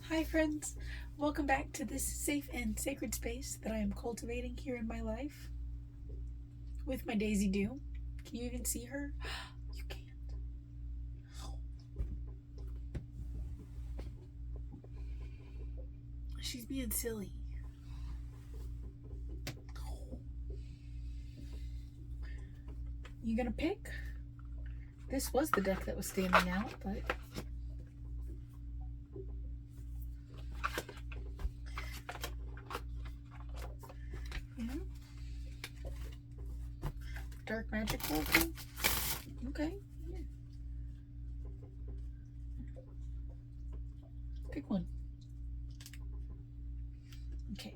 Hi, friends. Welcome back to this safe and sacred space that I am cultivating here in my life with my Daisy Doo. Can you even see her? You can't. She's being silly. You gonna pick? This was the deck that was standing out, but yeah. Dark Magic Oracle. Okay. Yeah. Pick one. Okay.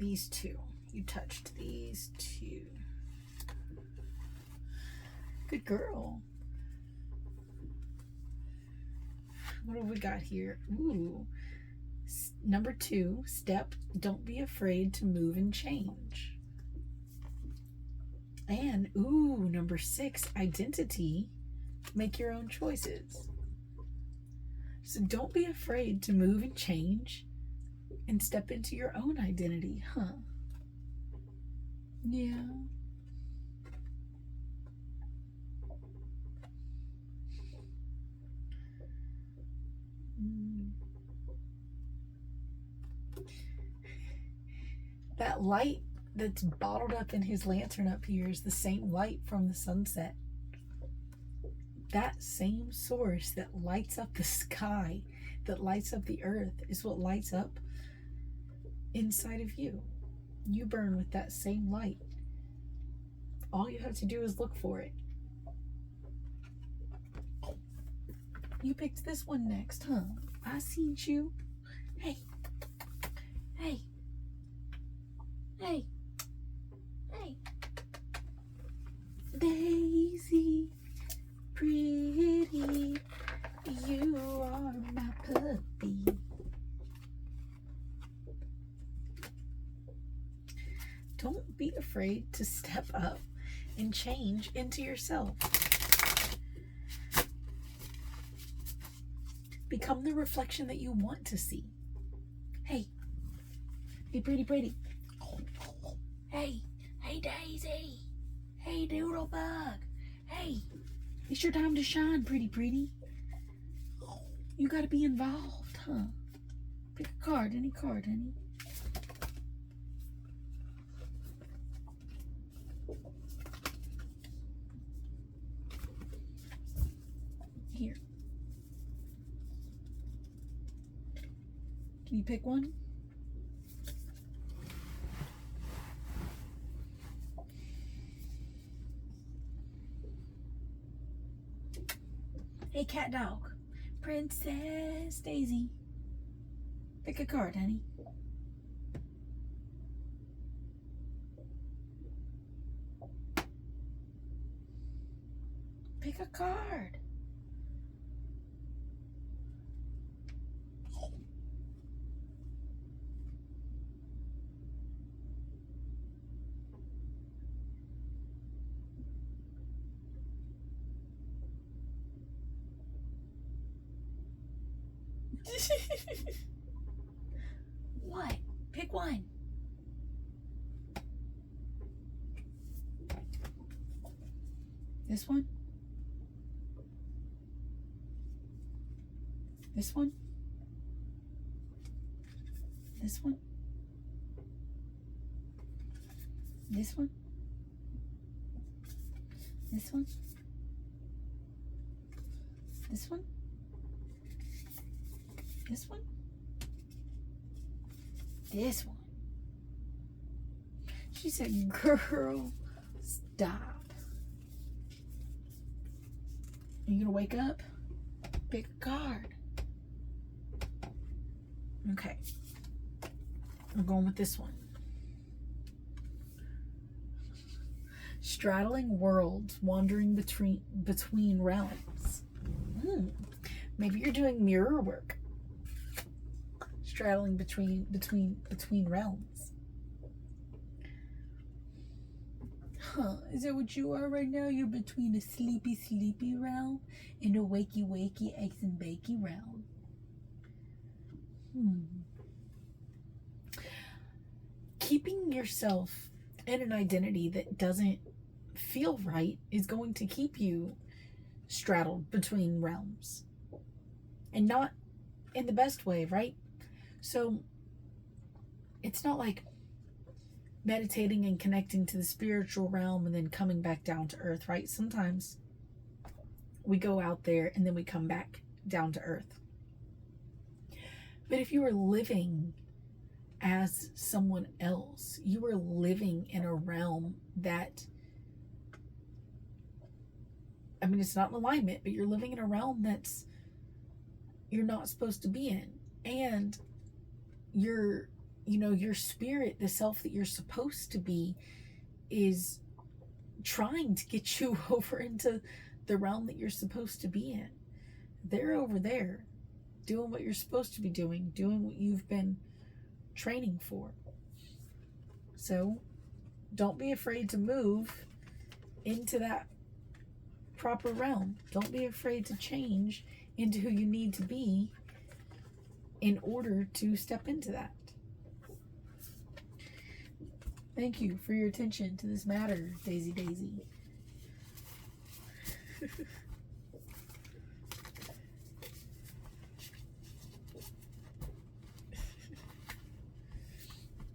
These two. You touched these two. Good girl. What have we got here? Ooh. Number 2, step, don't be afraid to move and change. And, number 6, identity, make your own choices. So don't be afraid to move and change and step into your own identity, huh? Yeah. That light that's bottled up in his lantern up here is the same light from the sunset. That same source that lights up the sky, that lights up the earth, is what lights up inside of you. You burn with that same light. All you have to do is look for it. You picked this one next, huh? I seen you. Hey. Hey. Hey. Hey. Daisy, pretty, you are my puppy. Don't be afraid to step up and change into yourself. Become the reflection that you want to see. Hey. Hey, pretty. Hey. Hey, Daisy. Hey, Doodlebug. Hey. It's your time to shine, pretty. You gotta be involved, huh? Pick a card, any card, honey. Here. Can you pick one? Hey, cat dog. Princess Daisy. Pick a card, honey. Pick a card. What? Pick one. This one? This one? This one? This one? This one? This one? This one? This one. She said, girl, stop. Are you gonna wake up? Pick a card. Okay. I'm going with this one. Straddling worlds, wandering between realms. Maybe you're doing mirror work. Straddling between realms. Huh, is that what you are right now? You're between a sleepy realm and a wakey eggs and bakey realm. Keeping yourself in an identity that doesn't feel right is going to keep you straddled between realms, and not in the best way, right? So it's not like meditating and connecting to the spiritual realm and then coming back down to earth, right? Sometimes we go out there and then we come back down to earth. But if you are living as someone else, you are living in a realm that, I mean, it's not in alignment, but you're living in a realm that's you're not supposed to be in. And your spirit, the self that you're supposed to be, is trying to get you over into the realm that you're supposed to be in. They're over there doing what you're supposed to be doing what you've been training for. So don't be afraid to move into that proper realm. Don't be afraid to change into who you need to be in order to step into that. Thank you for your attention to this matter, Daisy.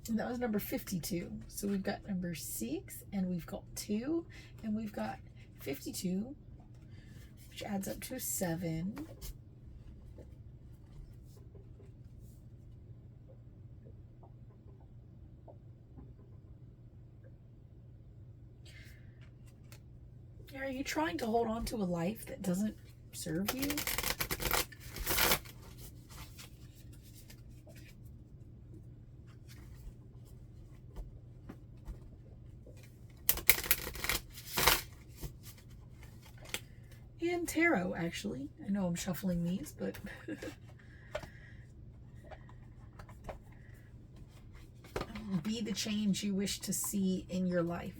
And that was number 52. So we've got number 6, and we've got 2, and we've got 52, which adds up to 7. Are you trying to hold on to a life that doesn't serve you? And tarot, actually. I know I'm shuffling these, but be the change you wish to see in your life.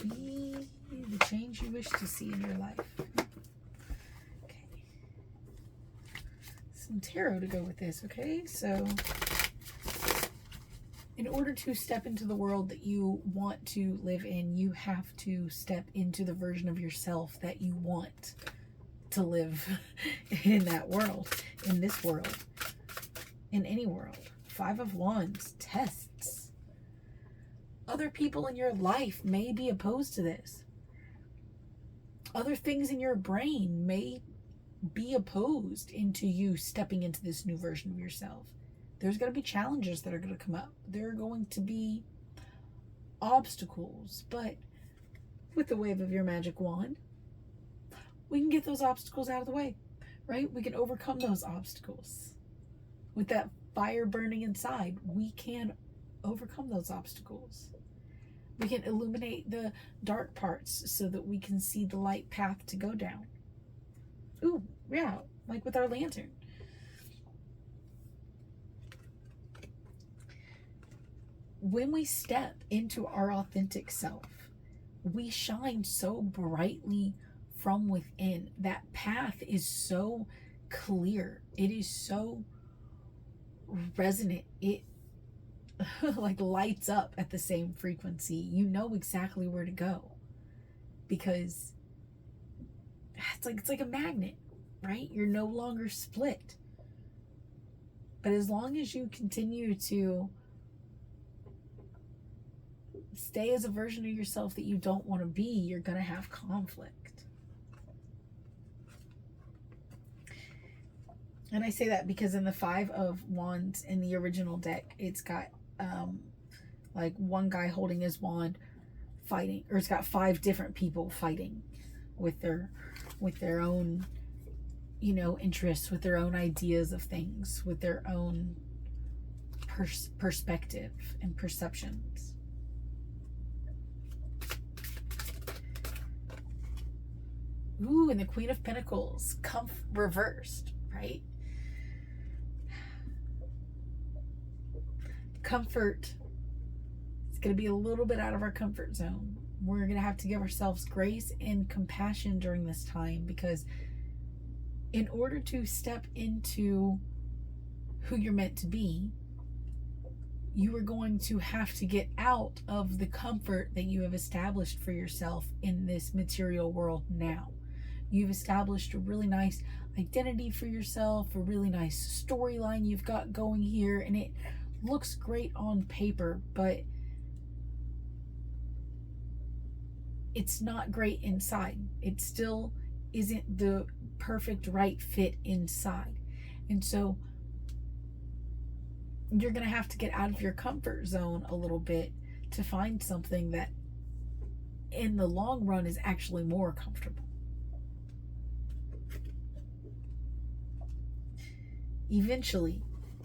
Be the change you wish to see in your life. Okay. Some tarot to go with this, okay? So in order to step into the world that you want to live in, you have to step into the version of yourself that you want to live in that world, in this world, in any world. 5 of Wands, tests. Other people in your life may be opposed to this. Other things in your brain may be opposed into you stepping into this new version of yourself. There's going to be challenges that are going to come up. There are going to be obstacles, but with the wave of your magic wand, we can get those obstacles out of the way, right? We can overcome those obstacles. With that fire burning inside, we can overcome those obstacles. We can illuminate the dark parts so that we can see the light path to go down. Ooh, yeah, like with our lantern. When we step into our authentic self, we shine so brightly from within. That path is so clear. It is so resonant. It like lights up at the same frequency. You know exactly where to go because it's like a magnet, right? You're no longer split. But as long as you continue to stay as a version of yourself that you don't want to be, you're going to have conflict. And I say that because in the 5 of Wands in the original deck, it's got like one guy holding his wand fighting, or it's got 5 different people fighting with their own, interests, with their own ideas of things, with their own perspective and perceptions. Ooh, and the Queen of Pentacles, reversed, right? Comfort. It's going to be a little bit out of our comfort zone. We're going to have to give ourselves grace and compassion during this time, because in order to step into who you're meant to be, you are going to have to get out of the comfort that you have established for yourself in this material world now. You've established a really nice identity for yourself, a really nice storyline you've got going here, and it looks great on paper, but it's not great inside. It still isn't the perfect right fit inside. And so you're going to have to get out of your comfort zone a little bit to find something that in the long run is actually more comfortable. Eventually,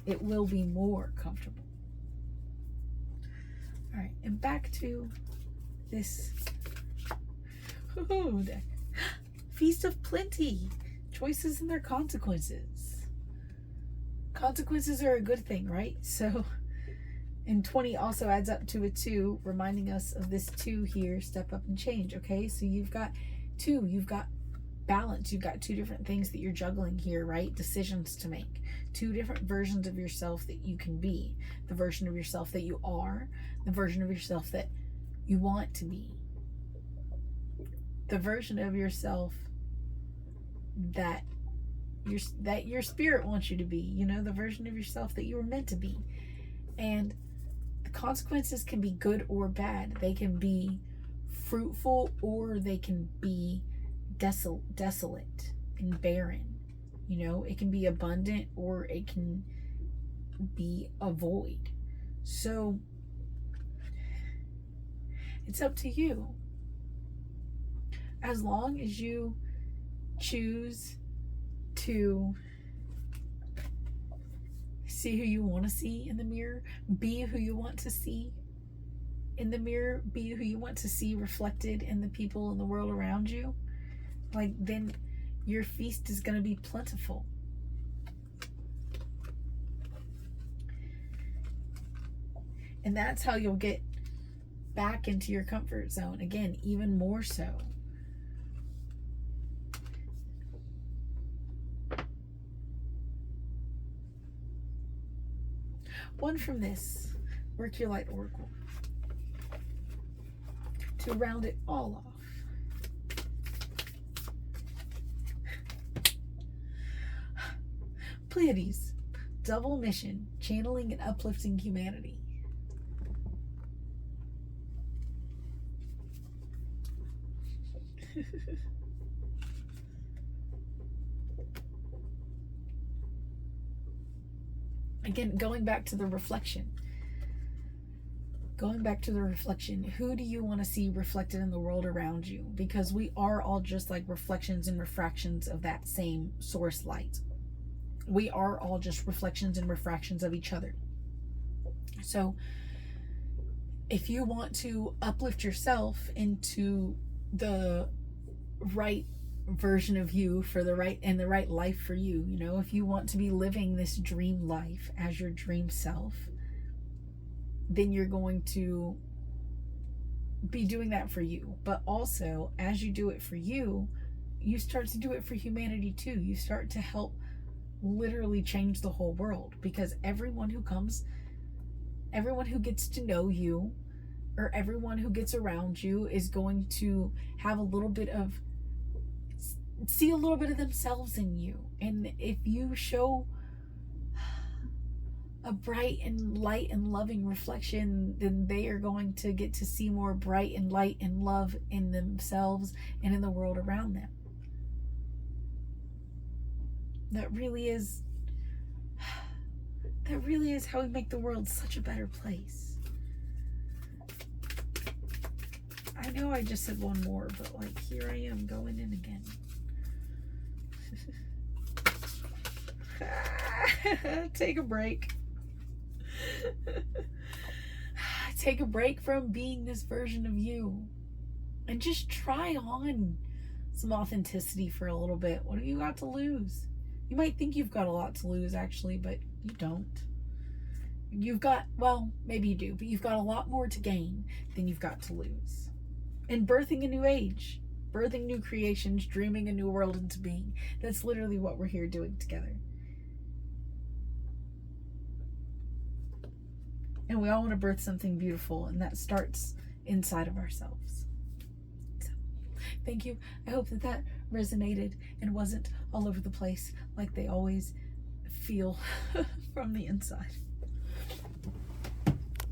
it will be more comfortable. All right, and back to this deck. Feast of Plenty. Choices and their consequences. Consequences are a good thing, right? So, and 20 also adds up to a 2, reminding us of this 2 here, step up and change, okay? So you've got 2, you've got balance, you've got 2 different things that you're juggling here, right? Decisions to make. 2 different versions of yourself that you can be. The version of yourself that you are, the version of yourself that you want to be. The version of yourself that your spirit wants you to be, you know, the version of yourself that you were meant to be. And the consequences can be good or bad. They can be fruitful or they can be desolate and barren. You know, it can be abundant or it can be a void. So it's up to you. As long as you choose to see who you want to see in the mirror, be who you want to see in the mirror, be who you want to see reflected in the people in the world around you, like, then your feast is going to be plentiful. And that's how you'll get back into your comfort zone again, even more so. One from this Merculite Oracle to round it all off. Pleiades, double mission, channeling and uplifting humanity. Again, going back to the reflection. Who do you want to see reflected in the world around you? Because we are all just like reflections and refractions of that same source light. We are all just reflections and refractions of each other. So if you want to uplift yourself into the right version of you for the right life for you, you know, if you want to be living this dream life as your dream self, then you're going to be doing that for you. But also, as you do it for you, you start to do it for humanity too. You start to help literally change the whole world, because everyone who gets to know you, or everyone who gets around you, is going to have see a little bit of themselves in you. And if you show a bright and light and loving reflection, then they are going to get to see more bright and light and love in themselves and in the world around them. That really is how we make the world such a better place. I know I just said one more, but like, here I am going in again. Take a break. Take a break from being this version of you and just try on some authenticity for a little bit. What have you got to lose? You might think you've got a lot to lose, actually, but you don't. You've got, well, maybe you do, but you've got a lot more to gain than you've got to lose. and birthing a new age, birthing new creations, dreaming a new world into being. That's literally what we're here doing together. And we all want to birth something beautiful, and that starts inside of ourselves. So, thank you. I hope that that resonated and wasn't all over the place like they always feel from the inside.